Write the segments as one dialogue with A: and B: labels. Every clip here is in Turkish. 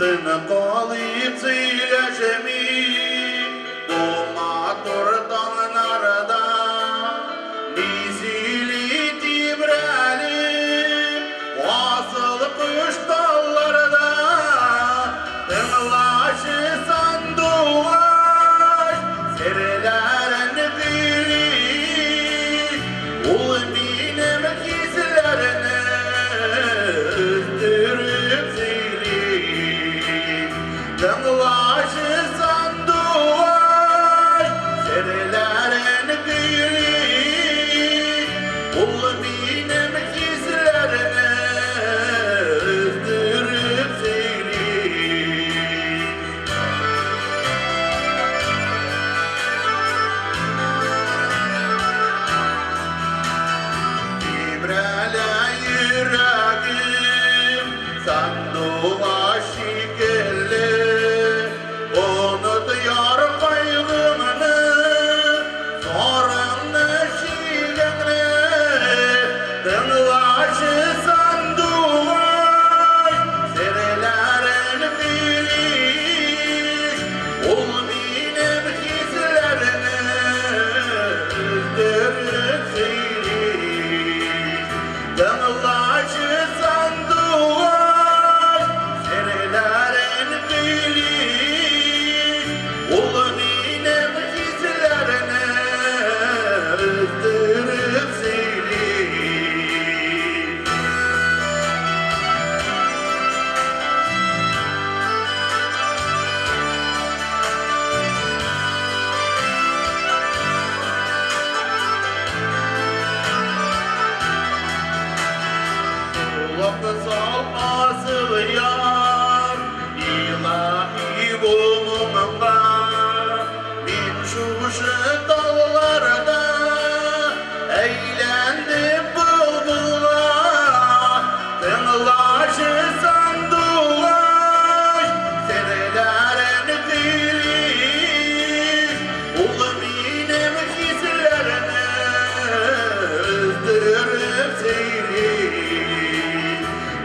A: Tını kalayıp söyleşemin Doğma turdan arada Nizili tibrelim Vasıl kuş dallarda Tınlaşı sanduvaş Serilerin bilir Ul minem gizlerini Üzdürüp zilir Tınlaşı sanduvaş Serilerin bilir Ul minem gizlerini Üzdürüp zilir Tibrele yüreğim sandığa şikelli Unutuyor kaygımını sorunlu şikenli Tınlaşı sandığa serilerin bilir Ol benim hislerini üzdürüp zilir Tınlaşı sandığa serilerin bilir Ol benim hislerini üzdürüp zilir Vakıf asıl yar ilahi bulunma Bin şu dağlarda eğlendim buldular Tınlaşı sandular serilerin bilir Ul benim hislerini üzdürüp zilir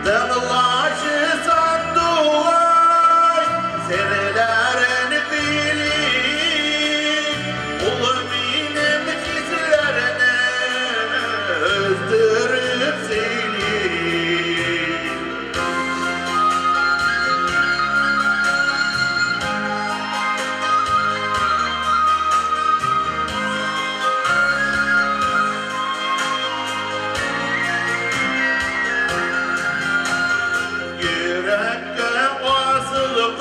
A: Tınlaşı sanduvar serilerin bilir Ul benim hislerini üzdürüp zilir Yürekte asılı